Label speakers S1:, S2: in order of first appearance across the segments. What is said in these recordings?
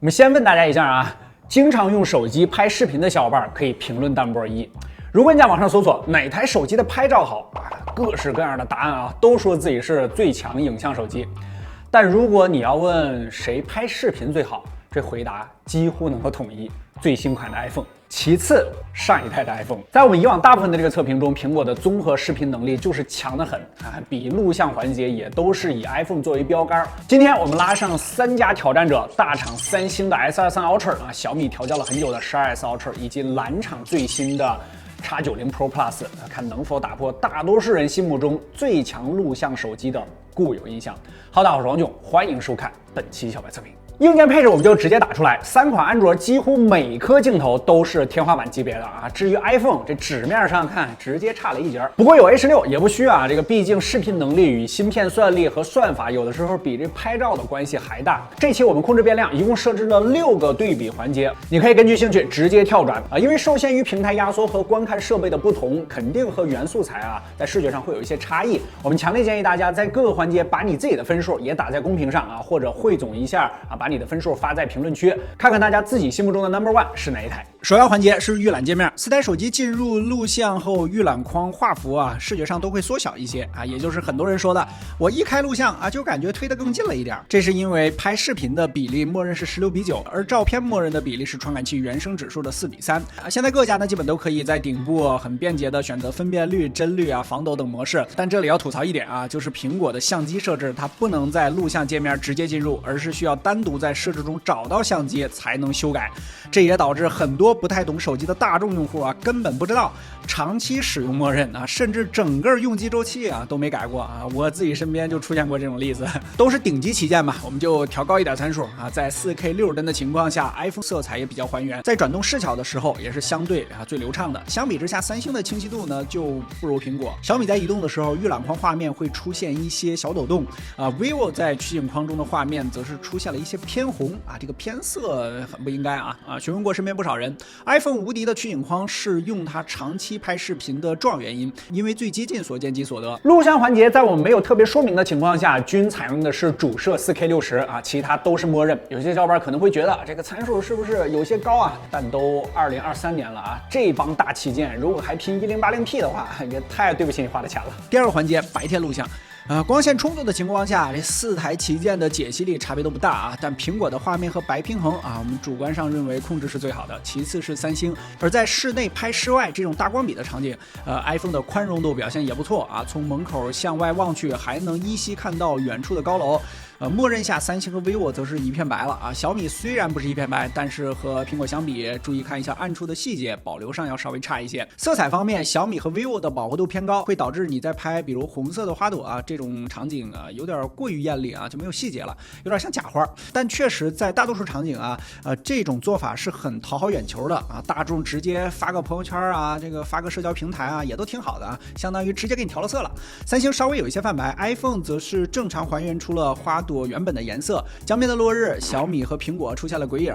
S1: 我们先问大家一下啊，经常用手机拍视频的小伙伴可以评论弹幕1。如果你在网上搜索哪台手机的拍照好，各式各样的答案啊，都说自己是最强影像手机。但如果你要问谁拍视频最好，这回答几乎能够统一：最新款的 iPhone。其次，上一代的 iPhone。在我们以往大部分的这个测评中，苹果的综合视频能力就是强得很啊，比录像环节也都是以 iPhone 作为标杆。今天我们拉上3家挑战者，大厂三星的 S23 Ultra 啊，小米调教了很久的12S Ultra， 以及蓝厂最新的X90 Pro Plus， 看能否打破大多数人心目中最强录像手机的固有印象。好，大家好，我是王炯，欢迎收看本期小白测评。硬件配置我们就直接打出来，3款安卓几乎每颗镜头都是天花板级别的啊。至于 iPhone， 这纸面上看直接差了一截。不过有 A16也不虚啊，这个毕竟视频能力与芯片算力和算法有的时候比这拍照的关系还大。这期我们控制变量一共设置了6个对比环节，你可以根据兴趣直接跳转啊。因为受限于平台压缩和观看设备的不同，肯定和原素材啊在视觉上会有一些差异。我们强烈建议大家在各个环节把你自己的分数也打在公屏上啊，或者汇总一下啊，把你的分数发在评论区，看看大家自己心目中的 No.1 是哪一台。首要环节是预览界面，4台手机进入录像后，预览框画幅啊，视觉上都会缩小一些啊，也就是很多人说的，我一开录像啊，就感觉推得更近了一点。这是因为拍视频的比例默认是16:9，而照片默认的比例是传感器原生指数的4:3啊。现在各家呢基本都可以在顶部很便捷的选择分辨率、帧率啊、防抖等模式，但这里要吐槽一点啊，就是苹果的相机设置它不能在录像界面直接进入，而是需要单独在设置中找到相机才能修改，这也导致很多不太懂手机的大众用户啊，根本不知道长期使用默认啊，甚至整个用机周期啊都没改过啊。我自己身边就出现过这种例子，都是顶级旗舰嘛，我们就调高一点参数啊，在 4K 60帧的情况下 ，iPhone 色彩也比较还原，在转动视角的时候也是相对最流畅的。相比之下，三星的清晰度呢就不如苹果。小米在移动的时候，预览框画面会出现一些小抖动啊 ，vivo 在取景框中的画面则是出现了一些偏红啊，这个偏色很不应该啊！询问过身边不少人 ，iPhone 无敌的取景框是用它长期拍视频的重要原因，因为最接近所见即所得。录像环节在我们没有特别说明的情况下，均采用的是主摄 4K 60啊，其他都是默认。有些小伙伴可能会觉得这个参数是不是有些高啊？但都2023年了啊，这帮大旗舰如果还拼1080P 的话，也太对不起你花的钱了。第二个环节，白天录像。光线充足的情况下，这4台旗舰的解析力差别都不大啊，但苹果的画面和白平衡啊，我们主观上认为控制是最好的，其次是三星。而在室内拍室外这种大光比的场景，iPhone 的宽容度表现也不错啊，从门口向外望去还能依稀看到远处的高楼。默认下三星和 vivo 则是一片白了啊。小米虽然不是一片白，但是和苹果相比，注意看一下暗处的细节，保留上要稍微差一些。色彩方面，小米和 vivo 的饱和度偏高，会导致你在拍比如红色的花朵啊这种场景啊，有点过于艳丽啊，就没有细节了，有点像假花。但确实在大多数场景啊，这种做法是很讨好眼球的啊。大众直接发个朋友圈啊，这个发个社交平台啊，也都挺好的啊，相当于直接给你调了色了。三星稍微有一些泛白 ，iPhone 则是正常还原出了花朵原本的颜色。江边的落日，小米和苹果出现了鬼影，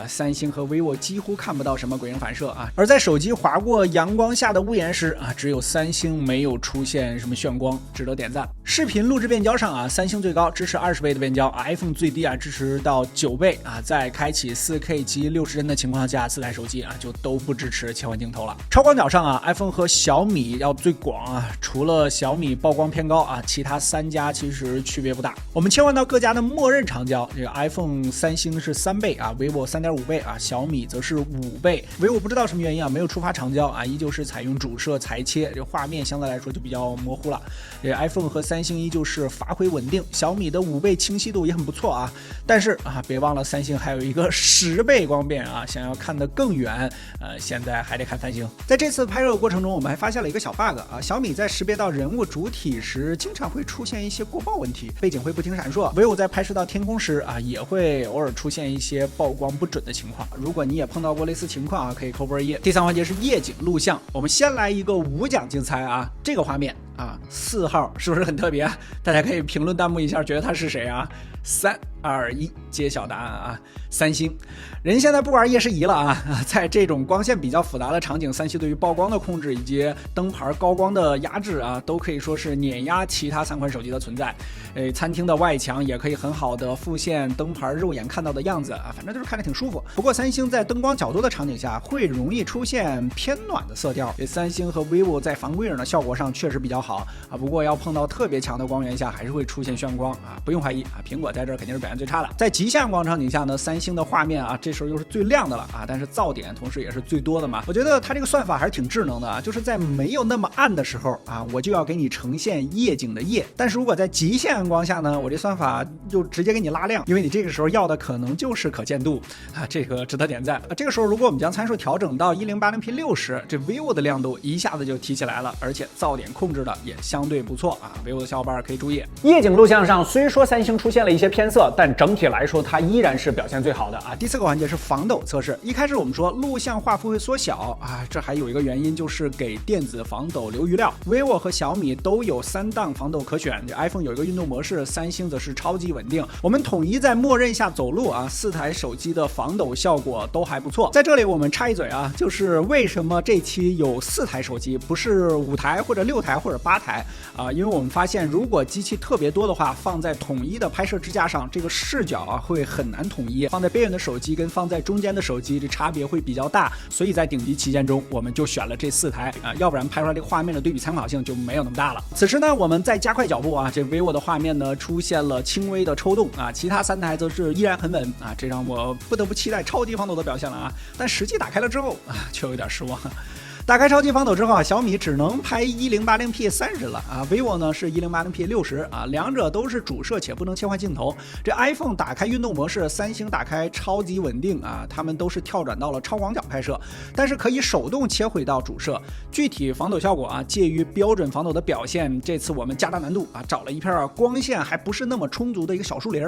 S1: 三星和 vivo 几乎看不到什么鬼影反射啊。而在手机划过阳光下的屋檐时啊，只有三星没有出现什么眩光，值得点赞。视频录制变焦上啊，三星最高支持20倍的变焦 ，iPhone 最低啊支持到9倍啊。在开启 4K 及60帧的情况下，4台手机啊就都不支持切换镜头了。超广角上啊 ，iPhone 和小米要最广啊，除了小米曝光偏高啊，其他3家其实区别不大。我们切换到各家的默认长焦，这个 iPhone 三星是3倍啊 ，vivo 3.5倍啊，小米则是5倍。vivo 不知道什么原因啊，没有触发长焦啊，依旧是采用主摄裁切，这画面相对来说就比较模糊了。这 iPhone 和三星依旧是发挥稳定，小米的5倍清晰度也很不错啊。但是啊，别忘了三星还有一个10倍光变啊，想要看得更远，现在还得看三星。在这次拍摄过程中，我们还发现了一个小 bug 啊，小米在识别到人物主体时，经常会出现一些过曝问题，背景会不停闪烁。vivo在拍摄到天空时啊，也会偶尔出现一些曝光不准的情况。如果你也碰到过类似情况啊，可以扣分1。第3环节是夜景录像，我们先来一个5奖竞猜啊，这个画面啊，4号是不是很特别？大家可以评论弹幕一下，觉得他是谁啊？3、1，揭晓答案啊，三星。人现在不玩夜视仪了啊，在这种光线比较复杂的场景，三星对于曝光的控制以及灯牌高光的压制啊，都可以说是碾压其他3款手机的存在。餐厅的外墙也可以很好的复现灯牌肉眼看到的样子啊，反正就是看着挺舒服。不过三星在灯光较多的场景下会容易出现偏暖的色调，三星和 vivo 在防微影的效果上确实比较好啊，不过要碰到特别强的光源下，还是会出现眩光啊，不用怀疑啊，苹果在这儿肯定是表现最差的。在极限光场景下呢，三星的画面啊，这时候又是最亮的了啊，但是噪点同时也是最多的嘛。我觉得它这个算法还是挺智能的啊，就是在没有那么暗的时候啊，我就要给你呈现夜景的夜，但是如果在极限暗光下呢，我这算法就直接给你拉亮，因为你这个时候要的可能就是可见度啊，这个值得点赞啊。这个时候如果我们将参数调整到 1080p60， 这 vivo 的亮度一下子就提起来了，而且噪点控制的也相对不错啊。vivo 的小伙伴可以注意，夜景录像上虽说三星出现了一些偏色，但整体来说它依然是表现最好的啊。第4个环节是防抖测试。一开始我们说录像画幅会缩小啊，这还有一个原因就是给电子防抖留余料。vivo 和小米都有3档防抖可选，这 iPhone 有一个运动模式，三星则是超级稳定。我们统一在默认下走路啊，4台手机的防抖效果都还不错。在这里我们插一嘴啊，就是为什么这期有4台手机，不是5台或者6台或者8台啊？因为我们发现如果机器特别多的话，放在统一的拍摄支架上，这个视角啊会很难统一，放在边缘的手机跟放在中间的手机这差别会比较大，所以在顶级旗舰中我们就选了这4台啊，要不然拍出来这个画面的对比参考性就没有那么大了。此时呢，我们再加快脚步啊，这 vivo 的画面呢出现了轻微的抽动啊，其他3台则是依然很稳啊，这让我不得不期待超级防抖的表现了啊，但实际打开了之后啊，却有点失望。打开超级防抖之后啊，小米只能拍 1080p 30了啊 ，vivo 呢是 1080p 60啊，两者都是主摄且不能切换镜头。这 iPhone 打开运动模式，三星打开超级稳定啊，它们都是跳转到了超广角拍摄，但是可以手动切回到主摄。具体防抖效果啊，介于标准防抖的表现。这次我们加大难度啊，找了一片光线还不是那么充足的一个小树林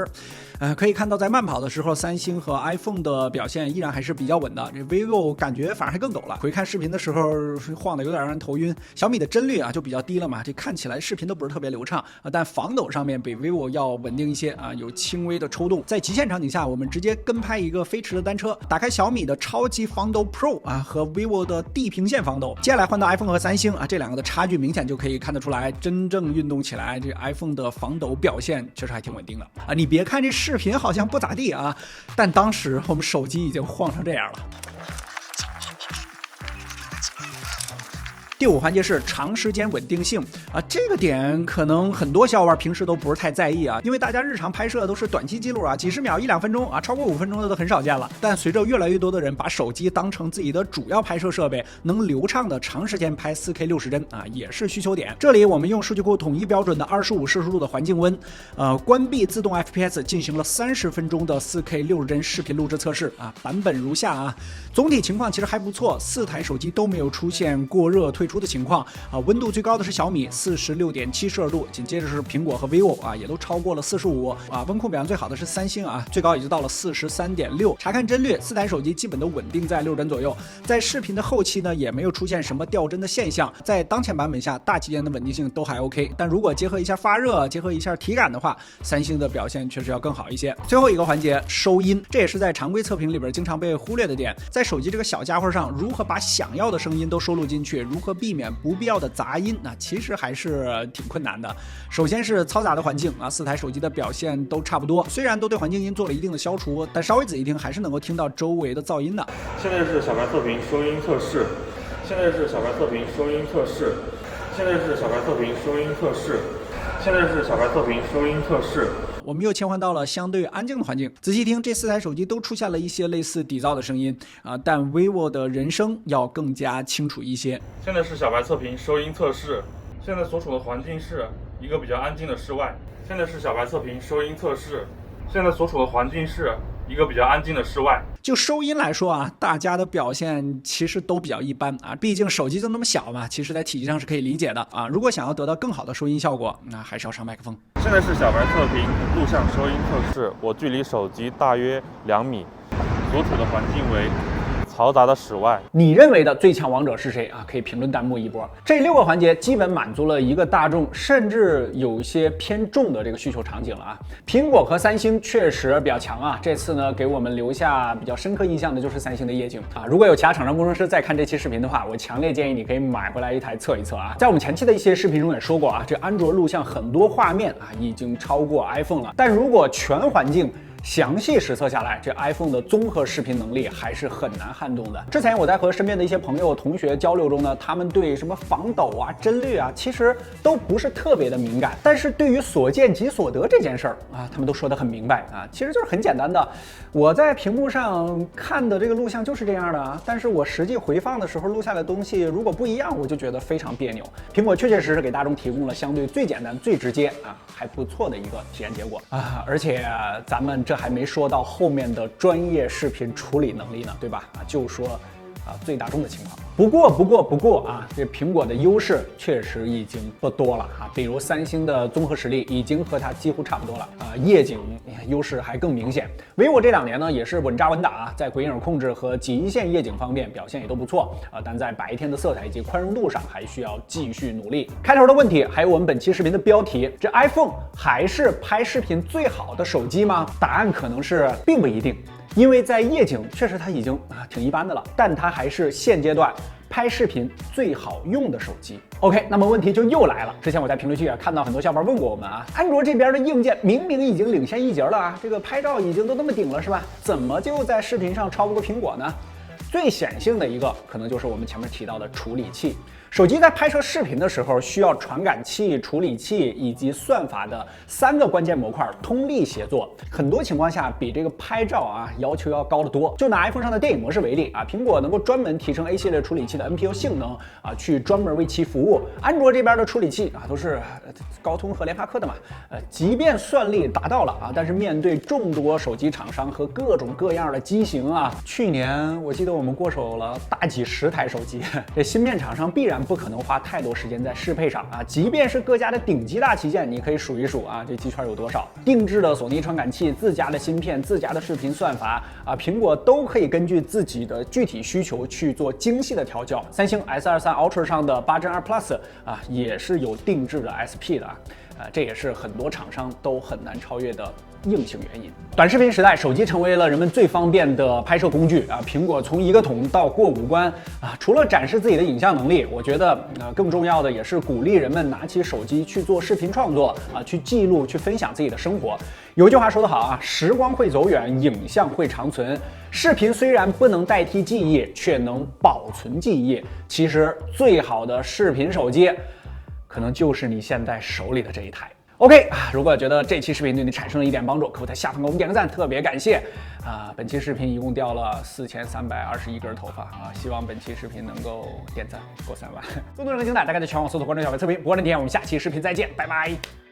S1: 可以看到在慢跑的时候，三星和 iPhone 的表现依然还是比较稳的。这 vivo 感觉反而还更抖了，回看视频的时候晃的有点让人头晕。小米的帧率啊就比较低了嘛，这看起来视频都不是特别流畅啊，但防抖上面比 vivo 要稳定一些啊，有轻微的抽动。在极限场景下，我们直接跟拍一个飞驰的单车，打开小米的超级防抖 Pro 啊和 vivo 的地平线防抖，接下来换到 iPhone 和三星啊，这2个的差距明显就可以看得出来，真正运动起来，这 iPhone 的防抖表现确实还挺稳定的啊。你别看这视频好像不咋地啊，但当时我们手机已经晃成这样了。第5环节是长时间稳定性啊，这个点可能很多小伙伴平时都不是太在意啊，因为大家日常拍摄都是短期记录啊，几十秒1-2分钟啊，超过5分钟的都很少见了。但随着越来越多的人把手机当成自己的主要拍摄设备，能流畅的长时间拍 4K 60帧啊，也是需求点。这里我们用数据库统一标准的25摄氏度的环境温，关闭自动 FPS 进行了30分钟的 4K 60帧视频录制测试啊，版本如下啊，总体情况其实还不错，4台手机都没有出现过热退出的情况啊，温度最高的是小米46.7摄氏度，紧接着是苹果和 vivo 啊，也都超过了45啊，温控表现最好的是三星啊，最高也就到了43.6。查看帧率，4台手机基本都稳定在6帧左右，在视频的后期呢，也没有出现什么掉帧的现象，在当前版本下大旗舰的稳定性都还 OK， 但如果结合一下发热，结合一下体感的话，三星的表现确实要更好一些。最后一个环节，收音，这也是在常规测评里边经常被忽略的点，在手机这个小家伙上，如何把想要的声音都收录进去，如何避免不必要的杂音，那其实还是挺困难的。首先是嘈杂的环境啊，4台手机的表现都差不多，虽然都对环境音做了一定的消除，但稍微仔细听还是能够听到周围的噪音的。
S2: 现在是小白测评收音测试，现在是小白测评收音测试，现在是小白测评收音测试，现在是小白测评收音测试。
S1: 我们又切换到了相对安静的环境，仔细听，这4台手机都出现了一些类似底噪的声音啊，但 vivo 的人声要更加清楚一些。
S2: 现在是小白测评收音测试，现在所处的环境是一个比较安静的室外。现在是小白测评收音测试，现在所处的环境是一个比较安静的室外。
S1: 就收音来说啊，大家的表现其实都比较一般啊，毕竟手机就那么小嘛，其实在体积上是可以理解的啊。如果想要得到更好的收音效果，那还是要上麦克风。
S2: 现在是小白测评录像收音测试，我距离手机大约2米，所处的环境为嘈杂的室外。
S1: 你认为的最强王者是谁啊？可以评论弹幕一波。这6个环节基本满足了一个大众甚至有些偏重的这个需求场景了啊。苹果和三星确实比较强啊，这次呢给我们留下比较深刻印象的就是三星的夜景啊。如果有其他厂商工程师在看这期视频的话，我强烈建议你可以买回来一台测一测啊。在我们前期的一些视频中也说过啊，这安卓录像很多画面啊已经超过 iPhone 了，但如果全环境详细实测下来，这 iPhone 的综合视频能力还是很难撼动的。之前我在和身边的一些朋友、同学交流中呢，他们对什么防抖啊、帧率啊，其实都不是特别的敏感，但是对于所见即所得这件事儿啊，他们都说得很明白啊，其实就是很简单的。我在屏幕上看的这个录像就是这样的啊，但是我实际回放的时候录下来的东西如果不一样，我就觉得非常别扭。苹果确确实实给大众提供了相对最简单、最直接啊，还不错的一个体验结果啊，而且咱们这还没说到后面的专业视频处理能力呢，对吧？就说最大众的情况。不过啊，这苹果的优势确实已经不多了啊。比如三星的综合实力已经和它几乎差不多了啊，夜景优势还更明显。vivo这2年呢也是稳扎稳打啊，在鬼影控制和极限夜景方面表现也都不错啊，但在白天的色彩以及宽容度上还需要继续努力。开头的问题还有我们本期视频的标题，这 iPhone 还是拍视频最好的手机吗？答案可能是并不一定。因为在夜景确实它已经挺一般的了，但它还是现阶段拍视频最好用的手机。OK， 那么问题就又来了。之前我在评论区看到很多小伙伴问过我们啊，安卓这边的硬件明明已经领先一截了啊，这个拍照已经都那么顶了是吧？怎么就在视频上超不过苹果呢？最显性的一个可能就是我们前面提到的处理器。手机在拍摄视频的时候，需要传感器、处理器以及算法的3个关键模块通力协作，很多情况下比这个拍照啊要求要高得多。就拿 iPhone 上的电影模式为例啊，苹果能够专门提升 A 系列处理器的 NPU 性能啊，去专门为其服务。安卓这边的处理器啊都是高通和联发科的嘛，即便算力达到了啊，但是面对众多手机厂商和各种各样的机型啊，去年我记得我们过手了大几10台手机，这芯片厂商必然不可能花太多时间在适配上啊，即便是各家的顶级大旗舰，你可以数一数啊，这机圈有多少？定制的索尼传感器、自家的芯片、自家的视频算法啊，苹果都可以根据自己的具体需求去做精细的调教。三星 S23 Ultra 上的8Gen 2 Plus 啊，也是有定制的 SP 的啊。这也是很多厂商都很难超越的硬性原因。短视频时代，手机成为了人们最方便的拍摄工具啊！苹果从一个桶到过5关啊，除了展示自己的影像能力，我觉得更重要的也是鼓励人们拿起手机去做视频创作啊，去记录、去分享自己的生活。有句话说得好啊，时光会走远，影像会长存。视频虽然不能代替记忆，却能保存记忆。其实最好的视频手机，可能就是你现在手里的这一台。OK 啊，如果觉得这期视频对你产生了一点帮助，可否在下方给我们点个赞，特别感谢啊！本期视频一共掉了4321根头发啊，希望本期视频能够点赞过3万。更多人更精彩，大家在全网搜索关注小白测评。不过这天我们下期视频再见，拜拜。